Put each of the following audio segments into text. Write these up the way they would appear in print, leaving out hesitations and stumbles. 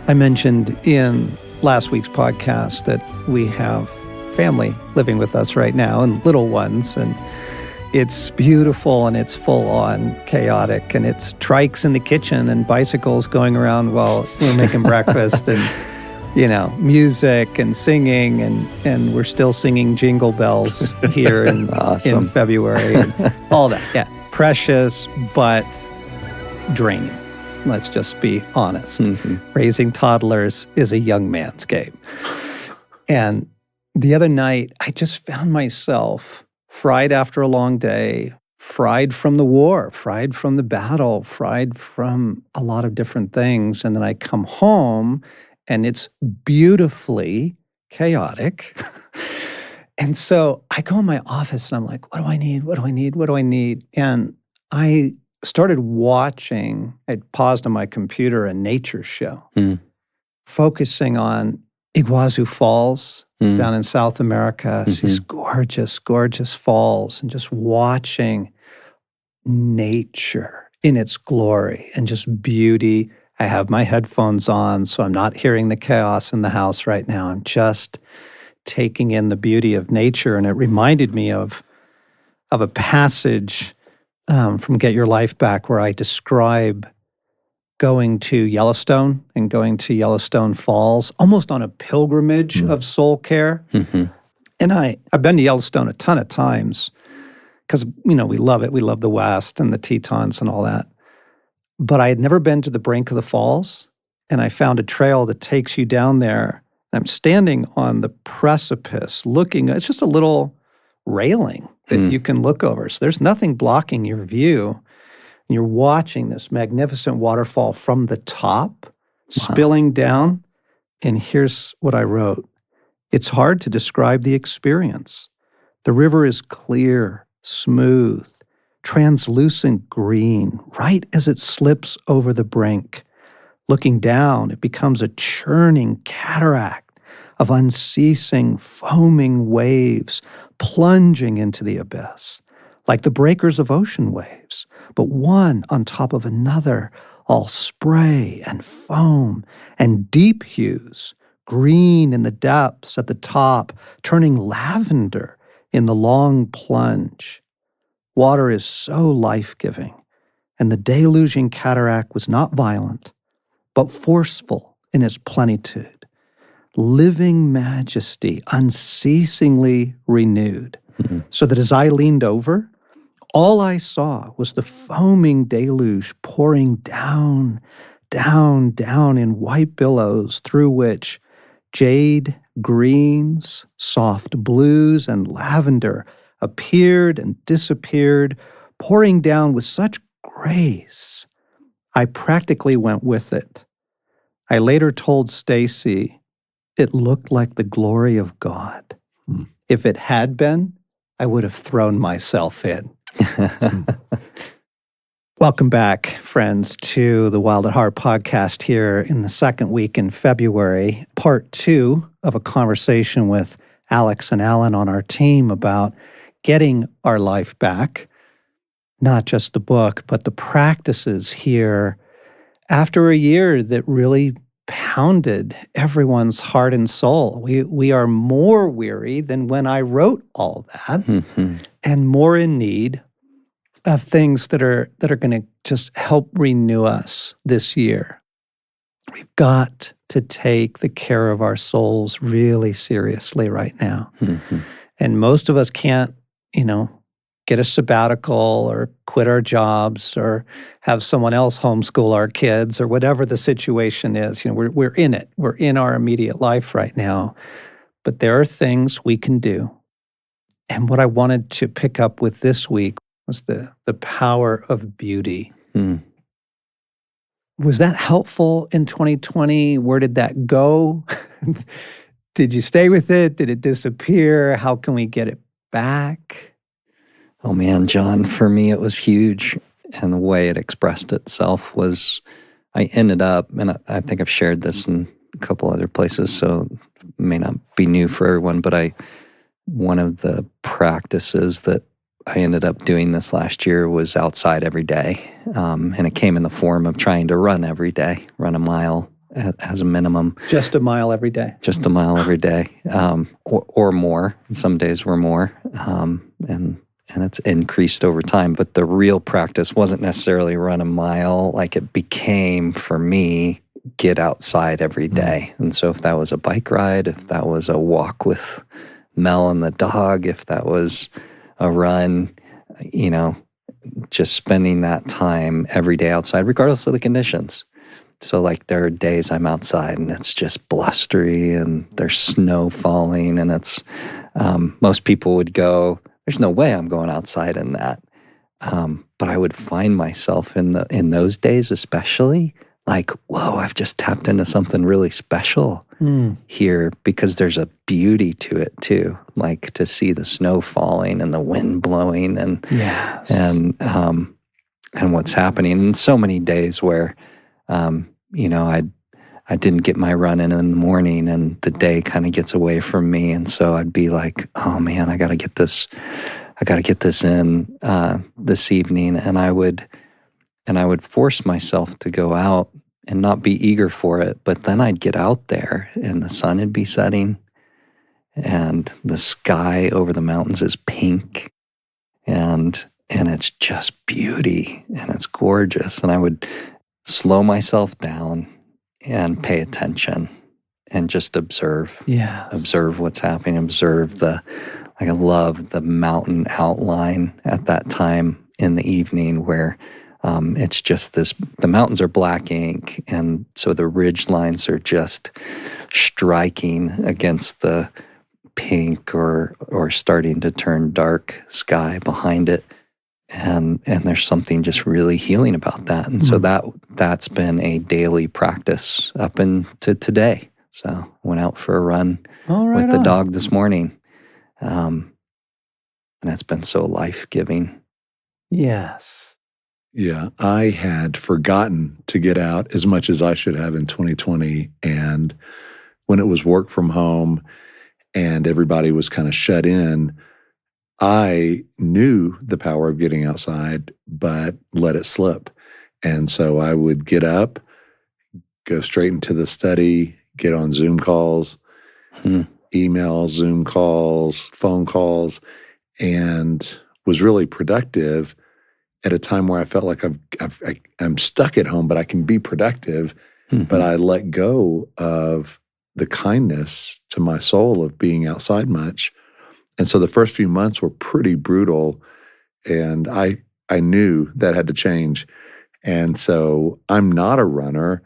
I mentioned in last week's podcast that we have family living with us right now and little ones, and it's beautiful and it's full on chaotic, and it's trikes in the kitchen and bicycles going around while we're making breakfast and, music and singing, and we're still singing Jingle Bells here in, Awesome. in February and all that. Yeah. Precious, but draining. Let's just be honest. Mm-hmm. Raising toddlers is a young man's game. And the other night, I just found myself fried after a long day, fried from the war, fried from the battle, fried from a lot of different things. And then I come home and it's beautifully chaotic. And so I go in my office and I'm like, what do I need? What do I need? What do I need? And I started watching, I paused on my computer, a nature show, focusing on Iguazu Falls down in South America. These gorgeous, gorgeous falls, and just watching nature in its glory and just beauty. I have my headphones on, so I'm not hearing the chaos in the house right now. I'm just taking in the beauty of nature. And it reminded me of a passage from Get Your Life Back where I describe going to Yellowstone and going to Yellowstone Falls, almost on a pilgrimage of soul care. And I've been to Yellowstone a ton of times because, we love it. We love the West and the Tetons and all that. But I had never been to the brink of the falls, and I found a trail that takes you down there. I'm standing on the precipice looking, it's just a little railing that you can look over. So there's nothing blocking your view. And you're watching this magnificent waterfall from the top, spilling down. And here's what I wrote. It's hard to describe the experience. The river is clear, smooth, translucent green, right as it slips over the brink. Looking down, it becomes a churning cataract of unceasing, foaming waves plunging into the abyss, like the breakers of ocean waves, but one on top of another, all spray and foam and deep hues, green in the depths at the top, turning lavender in the long plunge. Water is so life-giving, and the deluging cataract was not violent, but forceful in its plenitude. Living majesty, unceasingly renewed, so that as I leaned over, all I saw was the foaming deluge pouring down, down, down in white billows through which jade greens, soft blues, and lavender appeared and disappeared, pouring down with such grace. I practically went with it. I later told Stacy it looked like the glory of God. If it had been, I would have thrown myself in. Welcome back, friends, to the Wild at Heart podcast here in the second week in February, part 2 of a conversation with Alex and Alan on our team about getting our life back. Not just the book, but the practices here after a year that really pounded everyone's heart and soul. We are more weary than when I wrote all that, and more in need of things that are going to just help renew us this year. We've got to take the care of our souls really seriously right now. And most of us can't, get a sabbatical or quit our jobs or have someone else homeschool our kids or whatever the situation is. We're in it. We're in our immediate life right now. But there are things we can do. And what I wanted to pick up with this week was the power of beauty. Was that helpful in 2020? Where did that go? Did you stay with it? Did it disappear? How can we get it back? Oh man, John, for me it was huge. And the way it expressed itself was, I ended up, and I think I've shared this in a couple other places, so it may not be new for everyone, but one of the practices that I ended up doing this last year was outside every day. And it came in the form of trying to run every day, run a mile as a minimum. Just a mile every day. Just a mile every day, or more. Some days were more, and it's increased over time. But the real practice wasn't necessarily run a mile. Like it became for me, get outside every day. And so if that was a bike ride, if that was a walk with Mel and the dog, if that was a run, just spending that time every day outside, regardless of the conditions. So like there are days I'm outside and it's just blustery and there's snow falling and it's, most people would go, there's no way I'm going outside in that. But I would find myself in those days, especially like, whoa, I've just tapped into something really special here, because there's a beauty to it too. Like to see the snow falling and the wind blowing and what's happening. And so many days where, I didn't get my run in the morning and the day kind of gets away from me. And so I'd be like, oh man, I got to get this in this evening. And I would force myself to go out and not be eager for it. But then I'd get out there and the sun would be setting and the sky over the mountains is pink and it's just beauty and it's gorgeous. And I would slow myself down and pay attention and just observe. Yeah. Observe what's happening. I love the mountain outline at that time in the evening where it's just the mountains are black ink. And so the ridge lines are just striking against the pink or starting to turn dark sky behind it. And there's something just really healing about that. And so that's been a daily practice up into today. So went out for a run with the dog this morning. And it's been so life-giving. Yes. Yeah, I had forgotten to get out as much as I should have in 2020. And when it was work from home and everybody was kind of shut in, I knew the power of getting outside, but let it slip. And so I would get up, go straight into the study, get on Zoom calls, emails, Zoom calls, phone calls, and was really productive at a time where I felt like I'm stuck at home, but I can be productive. But I let go of the kindness to my soul of being outside much. And so the first few months were pretty brutal, and I knew that had to change. And so I'm not a runner,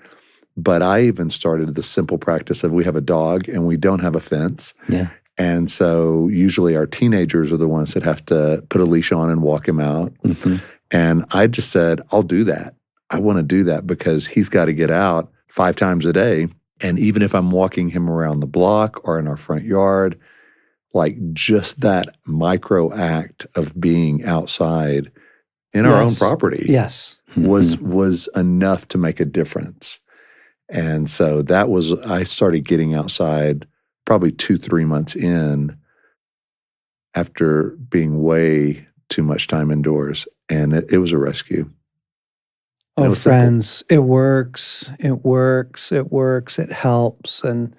but I even started the simple practice of we have a dog and we don't have a fence. Yeah. And so usually our teenagers are the ones that have to put a leash on and walk him out. And I just said, I'll do that. I want to do that because he's got to get out 5 times a day. And even if I'm walking him around the block or in our front yard, like just that micro act of being outside in our own property was enough to make a difference. And so I started getting outside probably 2-3 months in after being way too much time indoors. And it was a rescue. Oh, friends, it works. It works. It works. It helps. And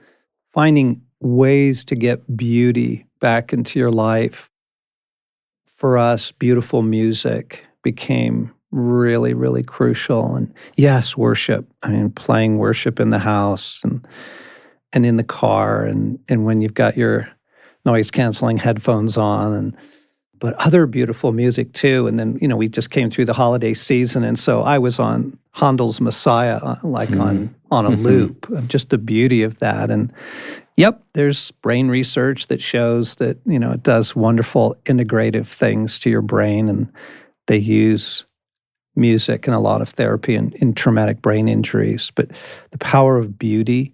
finding ways to get beauty back into your life. For us, beautiful music became really, really crucial. And yes, worship. I mean, playing worship in the house and in the car and when you've got your noise-canceling headphones on but other beautiful music too. And then, we just came through the holiday season. And so I was on Handel's Messiah, on a loop of just the beauty of that. And yep, there's brain research that shows that, it does wonderful integrative things to your brain. And they use music in a lot of therapy in traumatic brain injuries. But the power of beauty.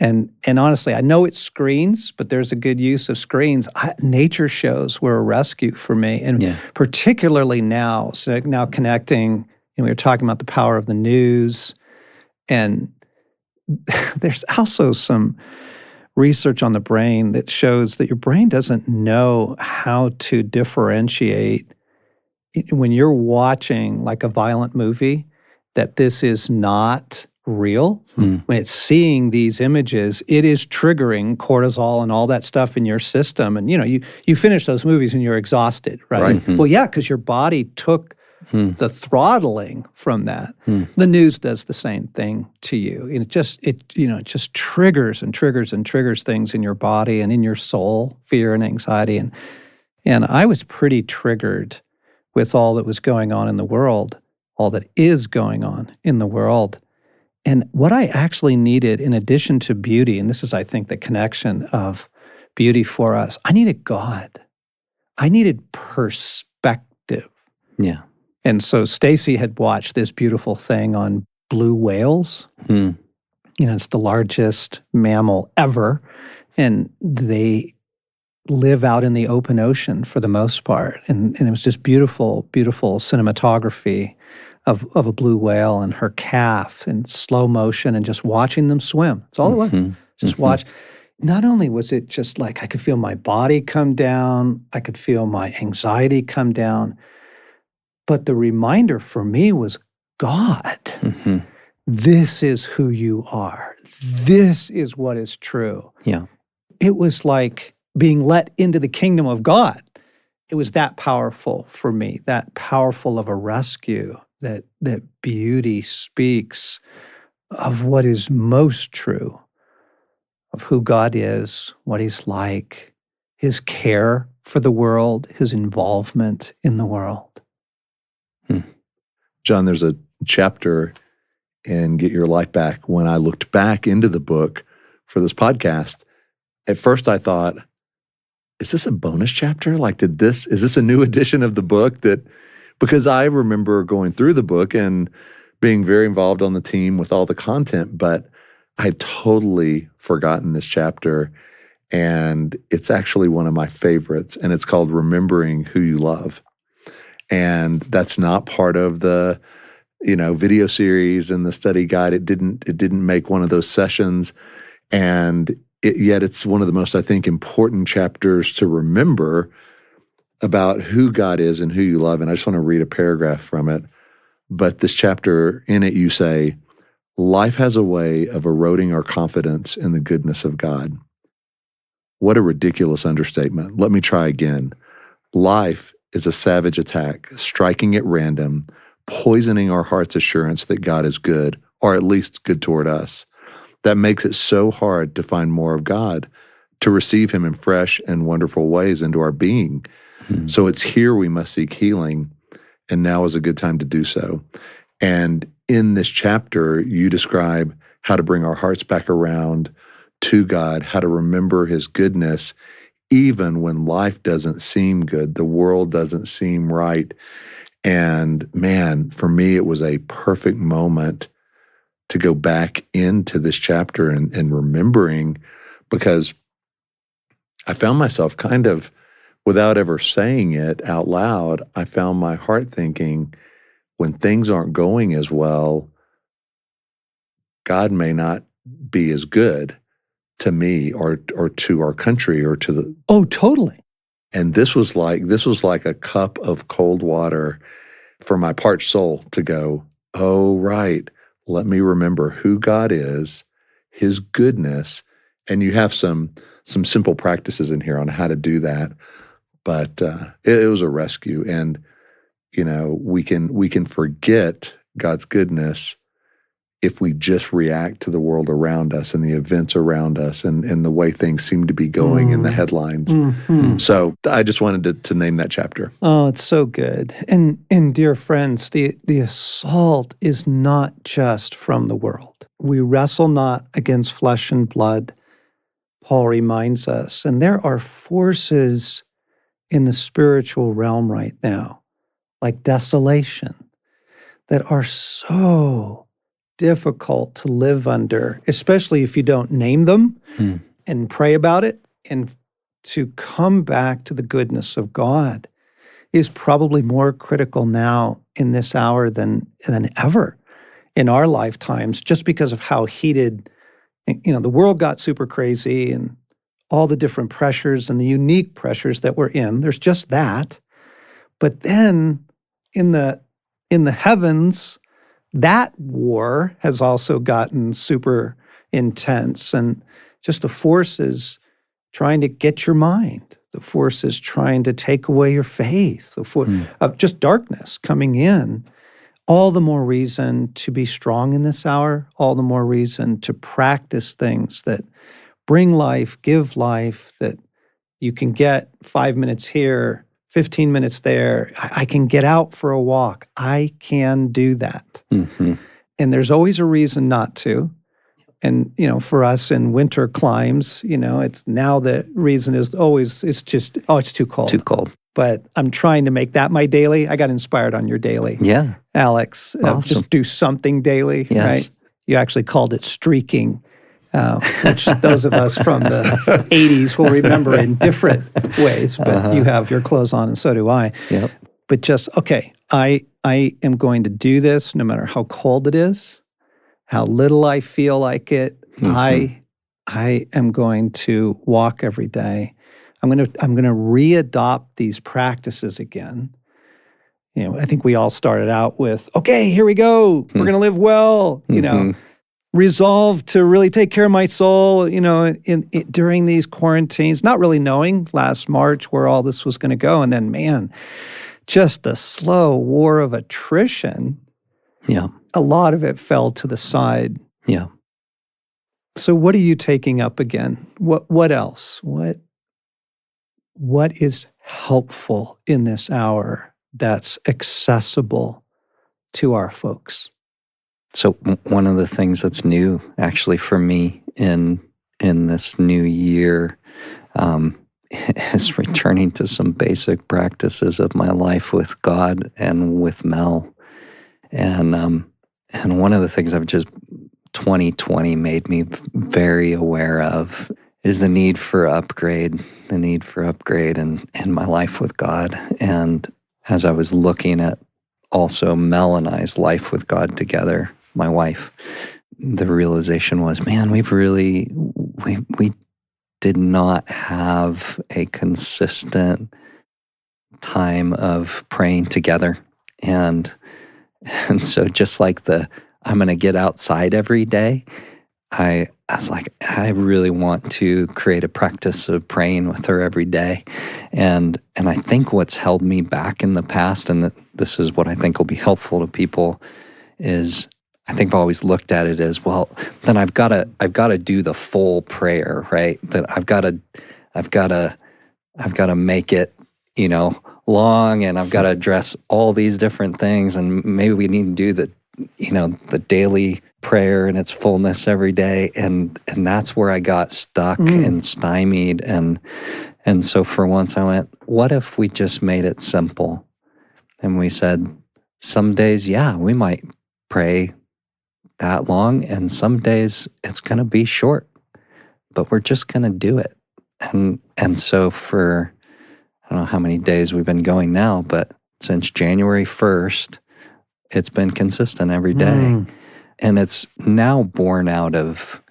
And honestly, I know it's screens, but there's a good use of screens. Nature shows were a rescue for me, and particularly now. So now connecting, we were talking about the power of the news, and there's also some research on the brain that shows that your brain doesn't know how to differentiate when you're watching like a violent movie, that this is not real, when it's seeing these images, it is triggering cortisol and all that stuff in your system. And, you finish those movies and you're exhausted, right? Well, yeah, because your body took the throttling from that. The news does the same thing to you. And it just triggers and triggers and triggers things in your body and in your soul, fear and anxiety. And I was pretty triggered with all that was going on in the world, all that is going on in the world. And what I actually needed, in addition to beauty, and this is, I think, the connection of beauty for us, I needed God. I needed perspective. Yeah. And so Stacy had watched this beautiful thing on blue whales. It's the largest mammal ever. And they live out in the open ocean for the most part. And it was just beautiful, beautiful cinematography of a blue whale and her calf in slow motion and just watching them swim. That's all it was. Just watch. Not only was it just like I could feel my body come down, I could feel my anxiety come down, but the reminder for me was God. This is who you are. This is what is true. Yeah. It was like being let into the kingdom of God. It was that powerful for me, that powerful of a rescue, that beauty speaks of what is most true, of who God is, what he's like, his care for the world, his involvement in the world. John, there's a chapter in Get Your Life Back. When I looked back into the book for this podcast, at first I thought, is this a bonus chapter? Like, is this a new edition of the book? Because I remember going through the book and being very involved on the team with all the content, but I had totally forgotten this chapter. And it's actually one of my favorites, and it's called Remembering Who You Love. And that's not part of the, video series and the study guide. It didn't make one of those sessions. And yet it's one of the most, I think, important chapters to remember about who God is and who you love. And I just want to read a paragraph from it. But this chapter, in it, you say, life has a way of eroding our confidence in the goodness of God. What a ridiculous understatement. Let me try again. Life is a savage attack, striking at random, poisoning our heart's assurance that God is good, or at least good toward us. That makes it so hard to find more of God, to receive him in fresh and wonderful ways into our being. So it's here we must seek healing, and now is a good time to do so. And in this chapter, you describe how to bring our hearts back around to God, how to remember his goodness, even when life doesn't seem good, the world doesn't seem right. And man, for me, it was a perfect moment to go back into this chapter and remembering, because I found myself kind of, without ever saying it out loud, I found my heart thinking, when things aren't going as well, God may not be as good to me or to our country or to the... Oh, totally. And this was like a cup of cold water for my parched soul to go, oh, right, let me remember who God is, his goodness. And you have some simple practices in here on how to do that. But it was a rescue. And, we can forget God's goodness if we just react to the world around us and the events around us and the way things seem to be going in the headlines. So I just wanted to name that chapter. Oh, it's so good. And dear friends, the assault is not just from the world. We wrestle not against flesh and blood, Paul reminds us. And there are forces in the spiritual realm right now, like desolation, that are so difficult to live under, especially if you don't name them and pray about it. And to come back to the goodness of God is probably more critical now in this hour than ever in our lifetimes, just because of how heated, the world got super crazy and all the different pressures and the unique pressures that we're in. There's just that. But then in the heavens, that war has also gotten super intense, and just the forces trying to get your mind, the forces trying to take away your faith, of just darkness coming in. All the more reason to be strong in this hour, all the more reason to practice things that bring life, give life, that you can get 5 minutes here, 15 minutes there. I can get out for a walk. I can do that. Mm-hmm. And there's always a reason not to. And, for us in winter climes, it's now the reason is always, it's just, it's too cold. Too cold. But I'm trying to make that my daily. I got inspired on your daily. Yeah. Alex, Awesome. just do something daily, Yes. right? You actually called it streaking, which those of us from the 80s will remember in different ways, but you have your clothes on and so do I. Yep. But just, okay, I am going to do this no matter how cold it is, how little I feel like it. Mm-hmm. I am going to walk every day. I'm going to readopt these practices again. I think we all started out with, okay, here we go. We're going to live well, resolve to really take care of my soul, during these quarantines, not really knowing last March where all this was going to go. And then, man, just a slow war of attrition. Yeah. A lot of it fell to the side. Yeah. So what are you taking up again? What else? What is helpful in this hour that's accessible to our folks? So one of the things that's new, actually, for me in this new year, is returning to some basic practices of my life with God and with Mel, and one of the things 2020 made me very aware of is the need for upgrade in my life with God. And as I was looking at also Mel and I's life with God together, my wife, the realization was, man, we did not have a consistent time of praying together. And so just like I'm going to get outside every day, I was like, I really want to create a practice of praying with her every day. And I think what's held me back in the past, and this is what I think will be helpful to people, is I think I've always looked at it as, well, then I've got to do the full prayer, right? That I've got to make it, long, and I've got to address all these different things, and maybe we need to do the daily prayer in its fullness every day, and that's where I got stuck and stymied, and so for once I went, what if we just made it simple? And we said, some days, we might pray that long, and some days it's going to be short, but we're just going to do it. And so for, I don't know how many days we've been going now, but since January 1st, it's been consistent every day. And it's now born out of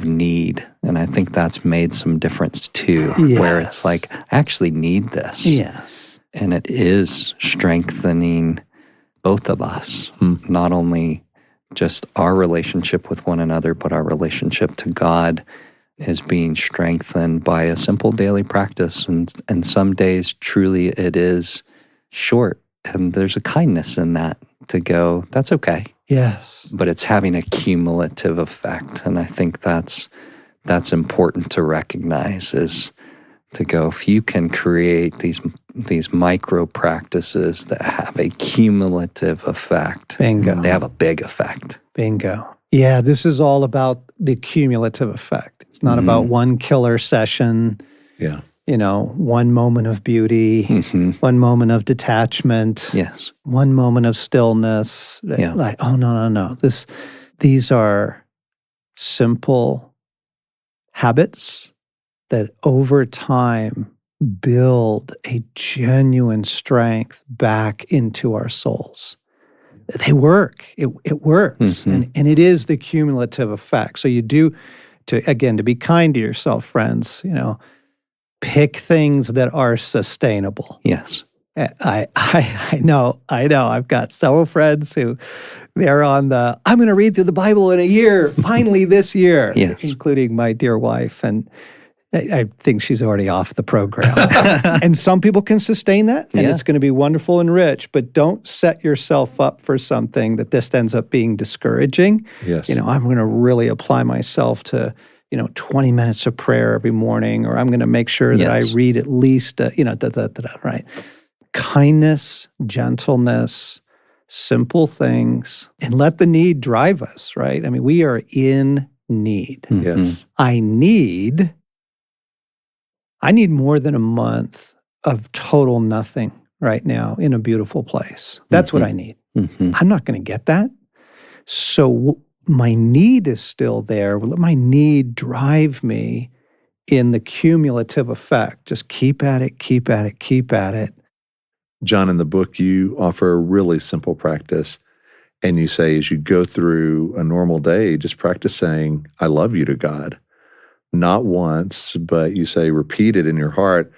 need. And I think that's made some difference too, where it's like, I actually need this. Yes. And it is strengthening both of us, not only just our relationship with one another, but our relationship to God is being strengthened by a simple daily practice. And some days, truly, it is short. And there's a kindness in that to go, that's okay. Yes. But it's having a cumulative effect. And I think that's important to recognize, is to go, if you can create these micro practices that have a cumulative effect, Bingo. They have a big effect. Bingo. Yeah, this is all about the cumulative effect. It's not about one killer session. Yeah. One moment of beauty, one moment of detachment, Yes. one moment of stillness. Yeah. Like, oh, no. These are simple habits that over time build a genuine strength back into our souls. They work. It works. And it is the cumulative effect. So you do, to be kind to yourself, friends, pick things that are sustainable. Yes. I know. I've got several friends who they're on the, I'm going to read through the Bible in a year, finally this year, Yes. including my dear wife. And I think she's already off the program. And some people can sustain that, and Yeah. it's going to be wonderful and rich, but don't set yourself up for something that just ends up being discouraging. Yes. I'm going to really apply myself to, 20 minutes of prayer every morning, or I'm going to make sure that I Yes. read at least, right? Kindness, gentleness, simple things, and let the need drive us, right? I mean, we are in need. Yes. I need more than a month of total nothing right now in a beautiful place. That's what I need. Mm-hmm. I'm not going to get that. So my need is still there. Let my need drive me in the cumulative effect. Just keep at it, keep at it, keep at it. John, in the book, you offer a really simple practice. And you say, as you go through a normal day, just practice saying, I love you to God. Not once, but you say, repeat it in your heart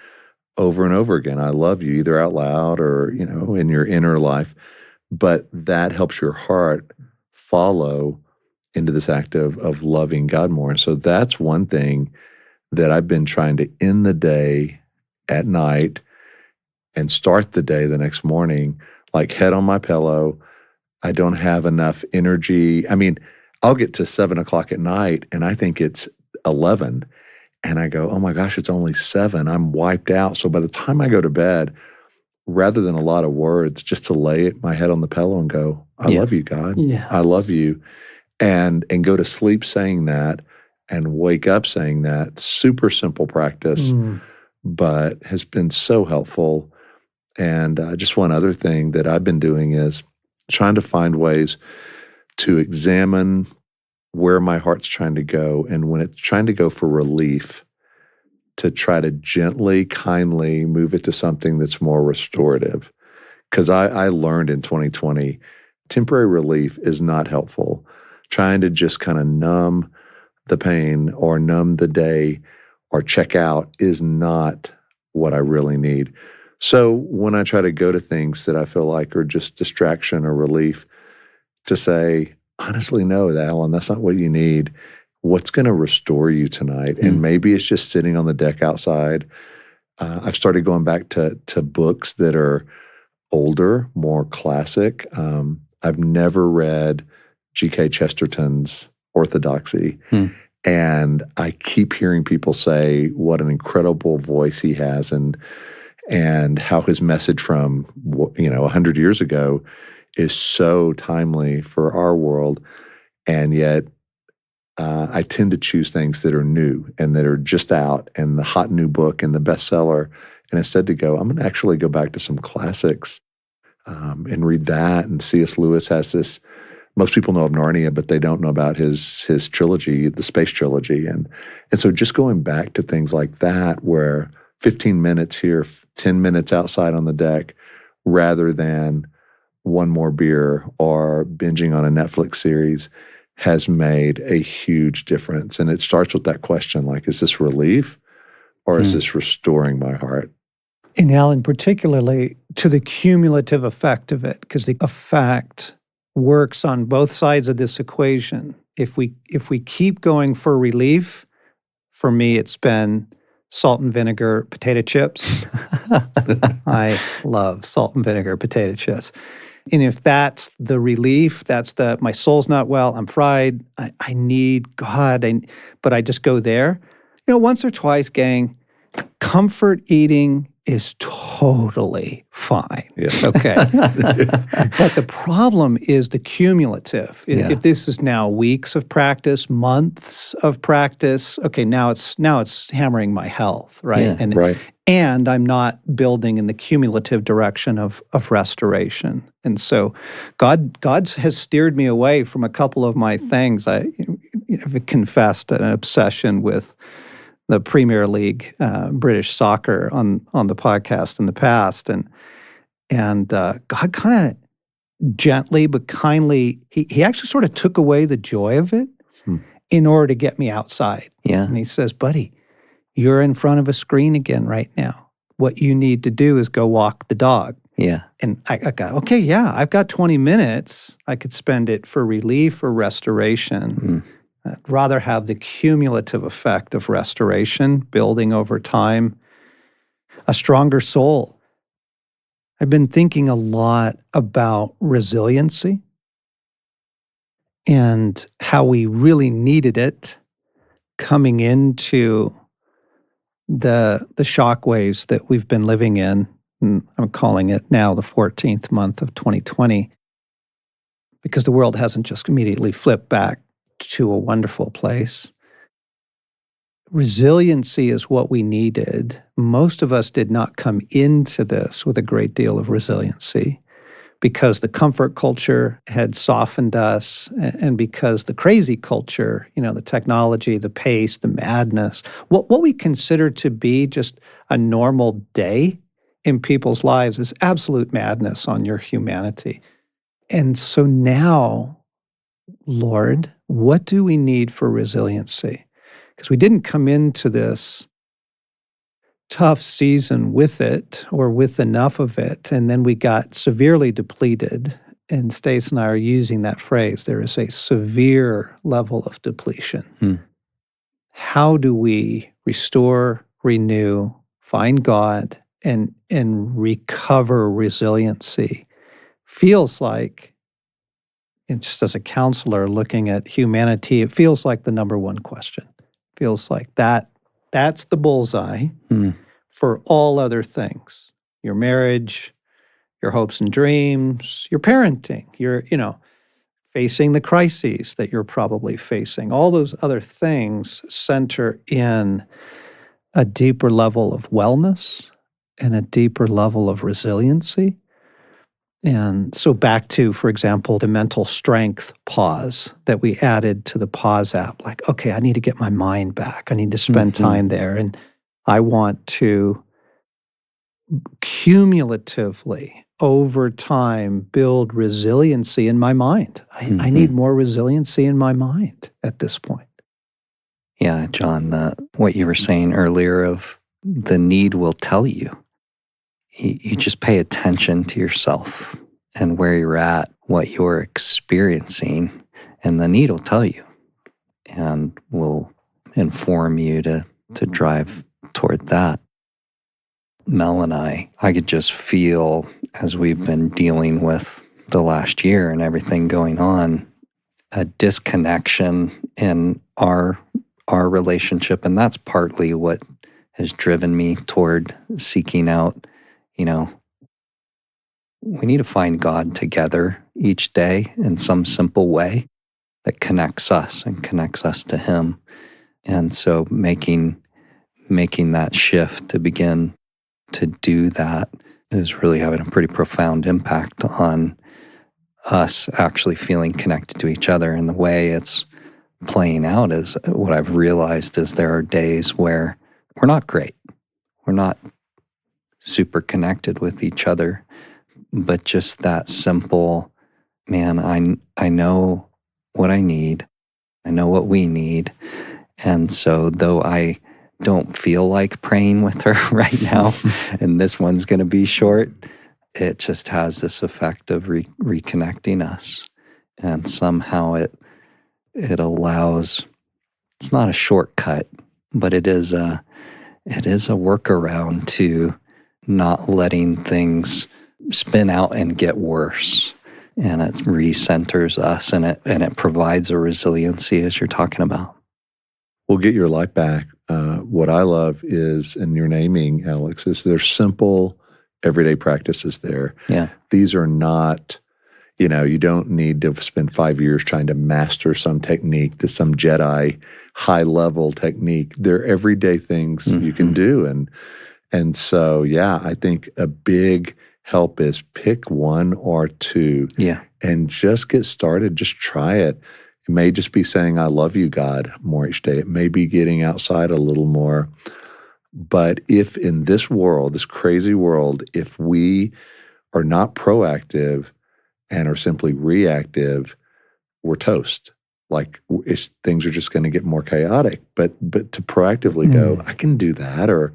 over and over again. I love you, either out loud or, in your inner life. But that helps your heart follow into this act of loving God more. And so that's one thing that I've been trying to end the day at night and start the day the next morning, like head on my pillow. I don't have enough energy. I mean, I'll get to 7 o'clock at night and I think it's 11. And I go, oh my gosh, it's only 7. I'm wiped out. So by the time I go to bed, rather than a lot of words, just to lay my head on the pillow and go, I love you, God. Yeah. I love you. And go to sleep saying that and wake up saying that. Super simple practice, but has been so helpful. And just one other thing that I've been doing is trying to find ways to examine where my heart's trying to go. And when it's trying to go for relief, to try to gently, kindly move it to something that's more restorative. Because I learned in 2020, temporary relief is not helpful. Trying to just kind of numb the pain or numb the day or check out is not what I really need. So when I try to go to things that I feel like are just distraction or relief, to say, honestly, no, Alan, that's not what you need. What's going to restore you tonight? And maybe it's just sitting on the deck outside. I've started going back to books that are older, more classic. I've never read G.K. Chesterton's Orthodoxy. And I keep hearing people say what an incredible voice he has and how his message from 100 years ago is so timely for our world. And yet I tend to choose things that are new and that are just out and the hot new book and the bestseller. And instead to go, I'm going to actually go back to some classics and read that. And C.S. Lewis has this, most people know of Narnia, but they don't know about his trilogy, the space trilogy. And so just going back to things like that, where 15 minutes here, 10 minutes outside on the deck, rather than one more beer or binging on a Netflix series, has made a huge difference. And it starts with that question, like, is this relief or is this restoring my heart? And Alan, particularly to the cumulative effect of it, because the effect works on both sides of this equation. If we keep going for relief, for me, it's been salt and vinegar potato chips. I love salt and vinegar potato chips. And if that's the relief, that's my soul's not well, I'm fried, I need God, but I just go there. Once or twice, gang, comfort eating is totally fine. Yeah. Okay. But the problem is the cumulative. If this is now weeks of practice, months of practice, okay, now it's hammering my health, right? Yeah, right. And I'm not building in the cumulative direction of restoration. And so God has steered me away from a couple of my things. I confessed an obsession with the Premier League, British soccer on the podcast in the past. And God kind of gently but kindly, he actually sort of took away the joy of it in order to get me outside. Yeah. And he says, buddy, you're in front of a screen again right now. what you need to do is go walk the dog. Yeah. And I got, okay, yeah, I've got 20 minutes. I could spend it for relief or restoration. I'd rather have the cumulative effect of restoration, building over time, a stronger soul. I've been thinking a lot about resiliency and how we really needed it coming into the shock waves that we've been living in. I'm calling it now the 14th month of 2020, because the world hasn't just immediately flipped back to a wonderful place. Resiliency is what we needed. Most of us did not come into this with a great deal of resiliency because the comfort culture had softened us, and because the crazy culture, the technology, the pace, the madness, what we consider to be just a normal day in people's lives is absolute madness on your humanity. And so now, Lord, what do we need for resiliency? Because we didn't come into this tough season with it or with enough of it, and then we got severely depleted. And Stace and I are using that phrase. There is a severe level of depletion. How do we restore, renew, find God, and recover resiliency? Feels like, and just as a counselor looking at humanity, it feels like the number one question. Feels like that's the bullseye for all other things. Your marriage, your hopes and dreams, your parenting, your, facing the crises that you're probably facing. All those other things center in a deeper level of wellness and a deeper level of resiliency. And so back to, for example, the mental strength pause that we added to the Pause app. Like, okay, I need to get my mind back. I need to spend time there. And I want to cumulatively, over time, build resiliency in my mind. I need more resiliency in my mind at this point. Yeah, John, what you were saying earlier of the need will tell you. You just pay attention to yourself and where you're at, what you're experiencing, and the need will tell you and will inform you to drive toward that. Mel and I could just feel, as we've been dealing with the last year and everything going on, a disconnection in our relationship. And that's partly what has driven me toward seeking out, we need to find God together each day in some simple way that connects us and connects us to Him. And so making that shift to begin to do that is really having a pretty profound impact on us actually feeling connected to each other. And the way it's playing out is what I've realized is there are days where we're not great. We're not super connected with each other, but just that simple, man, I know what I need. I know what we need. And so though I don't feel like praying with her right now, and this one's going to be short, it just has this effect of reconnecting us. And somehow it allows, it's not a shortcut, but it is a workaround to not letting things spin out and get worse. And it recenters us, and it provides a resiliency, as you're talking about. We'll get your life back. What I love is, and you're naming, Alex, is there's simple everyday practices there. Yeah. These are not, you don't need to spend 5 years trying to master some technique, some Jedi high-level technique. They're everyday things you can do. And so, yeah, I think a big help is pick one or two and just get started. Just try it. It may just be saying, I love you, God, more each day. It may be getting outside a little more. But if in this world, this crazy world, if we are not proactive and are simply reactive, we're toast. Like things are just going to get more chaotic. But to proactively go, I can do that, or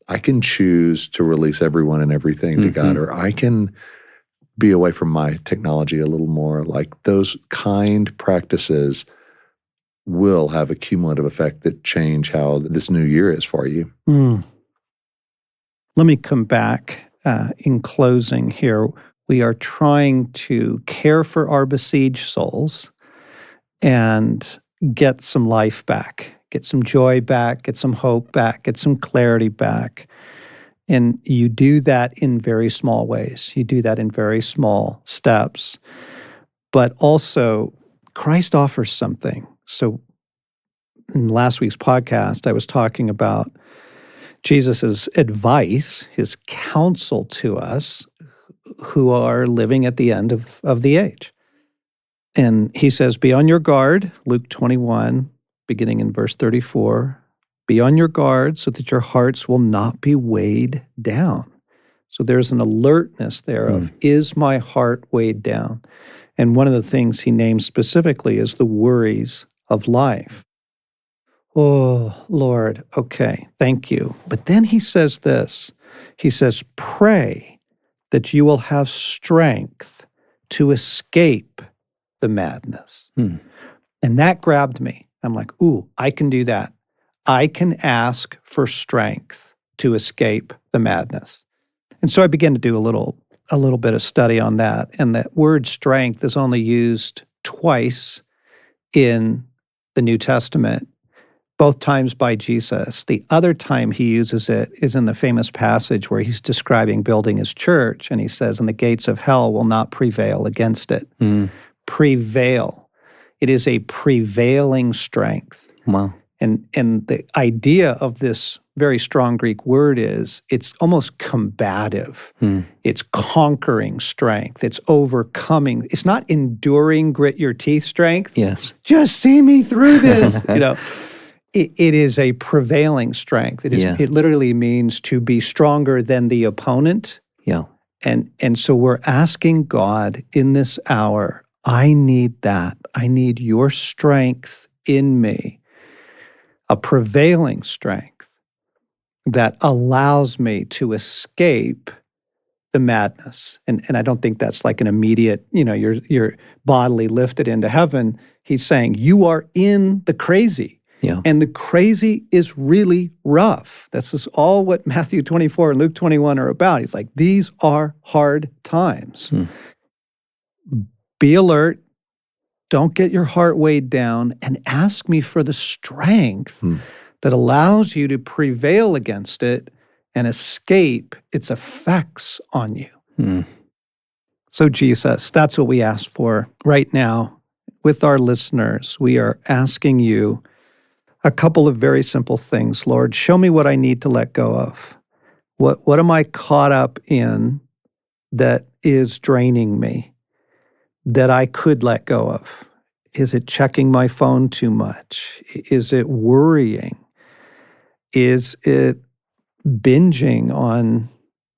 I can choose to release everyone and everything to God, or I can be away from my technology a little more. Like those kind practices will have a cumulative effect that change how this new year is for you. Let me come back in closing here. We are trying to care for our besieged souls and get some life back, get some joy back, get some hope back, get some clarity back. And you do that in very small ways. You do that in very small steps. But also, Christ offers something. So in last week's podcast, I was talking about Jesus' advice, his counsel to us who are living at the end of the age. And he says, be on your guard, Luke 21, beginning in verse 34, be on your guard so that your hearts will not be weighed down. So there's an alertness there of, is my heart weighed down? And one of the things he names specifically is the worries of life. Oh, Lord, okay, thank you. But then he says this, he says, pray that you will have strength to escape the madness. And that grabbed me. I'm like, ooh, I can do that. I can ask for strength to escape the madness. And so I began to do a little bit of study on that. And that word strength is only used twice in the New Testament, both times by Jesus. The other time he uses it is in the famous passage where he's describing building his church, and he says, and the gates of hell will not prevail against it. Prevail. It is a prevailing strength. Wow. And the idea of this very strong Greek word is it's almost combative. It's conquering strength. It's overcoming. It's not enduring, grit your teeth strength. Yes. Just see me through this. It is a prevailing strength. It literally means to be stronger than the opponent. Yeah. And so we're asking God in this hour, I need that. I need your strength in me, a prevailing strength that allows me to escape the madness. And I don't think that's like an immediate, you're bodily lifted into heaven. He's saying you are in the crazy. Yeah. And the crazy is really rough. This is all what Matthew 24 and Luke 21 are about. He's like, these are hard times. Be alert. Don't get your heart weighed down, and ask me for the strength that allows you to prevail against it and escape its effects on you. So Jesus, that's what we ask for right now with our listeners. We are asking you a couple of very simple things. Lord, show me what I need to let go of. What am I caught up in that is draining me, that I could let go of? Is it checking my phone too much? Is it worrying? Is it binging on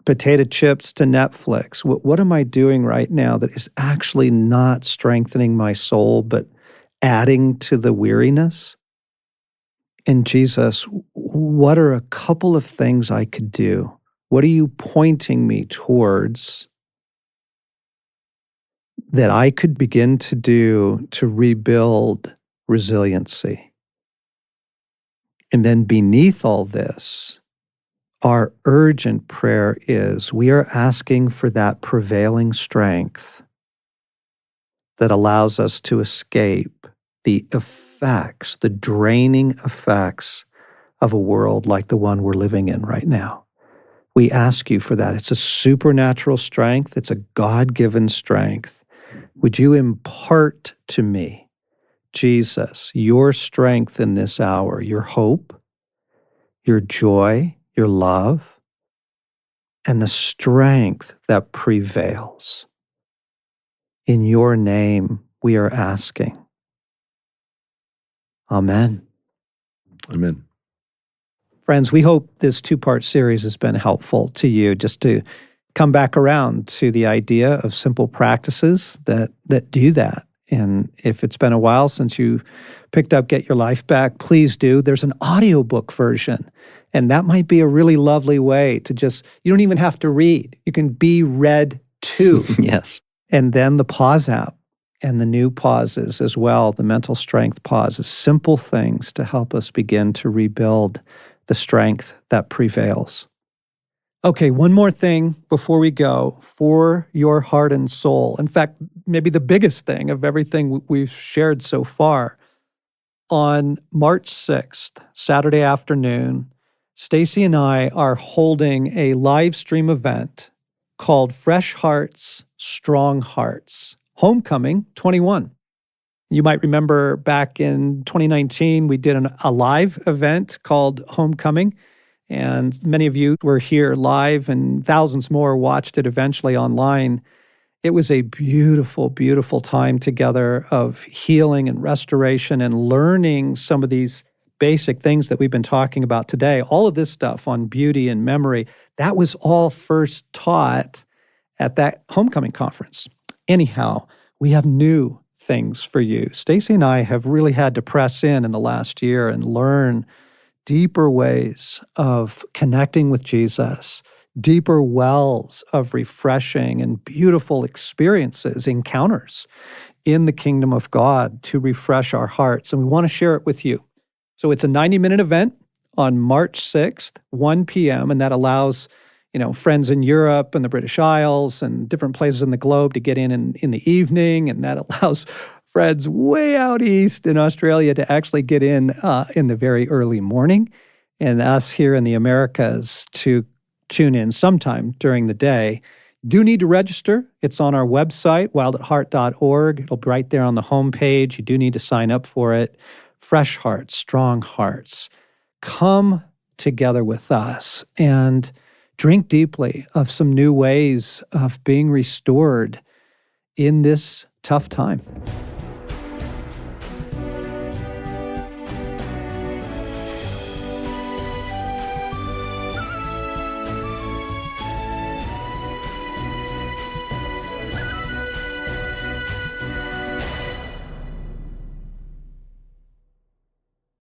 potato chips to Netflix? What am I doing right now that is actually not strengthening my soul, but adding to the weariness? And Jesus, what are a couple of things I could do? What are you pointing me towards that I could begin to do to rebuild resiliency? And then beneath all this, our urgent prayer is we are asking for that prevailing strength that allows us to escape the effects, the draining effects of a world like the one we're living in right now. We ask you for that. It's a supernatural strength. It's a God-given strength. Would you impart to me, Jesus, your strength in this hour, your hope, your joy, your love, and the strength that prevails. In your name, we are asking. Amen. Amen. Friends, we hope this two-part series has been helpful to you, just to come back around to the idea of simple practices that do that. And if it's been a while since you picked up Get Your Life Back, please do. There's an audiobook version, And that might be a really lovely way to just, you don't even have to read. You can be read to. Yes. And then the pause app and the new pauses as well, the mental strength pauses, simple things to help us begin to rebuild the strength that prevails. Okay, one more thing before we go for your heart and soul. In fact, maybe the biggest thing of everything we've shared so far. On March 6th, Saturday afternoon, Stacy and I are holding a live stream event called Fresh Hearts, Strong Hearts, Homecoming 21. You might remember back in 2019, we did a live event called Homecoming, and many of you were here live, and thousands more watched it eventually online. It was a beautiful, beautiful time together of healing and restoration and learning some of these basic things that we've been talking about today. All of this stuff on beauty and memory, that was all first taught at that homecoming conference. Anyhow, we have new things for you. Stacy and I have really had to press in the last year and learn deeper ways of connecting with Jesus, deeper wells of refreshing and beautiful experiences, encounters in the kingdom of God to refresh our hearts. And we want to share it with you. So it's a 90-minute event on March 6th, 1 p.m., and that allows friends in Europe and the British Isles and different places in the globe to get in the evening, and that allows friends way out east in Australia to actually get in the very early morning, and us here in the Americas to tune in sometime during the day. Do need to register. It's on our website, wildatheart.org. It'll be right there on the homepage. You do need to sign up for it. Fresh hearts, strong hearts. Come together with us and drink deeply of some new ways of being restored in this tough time.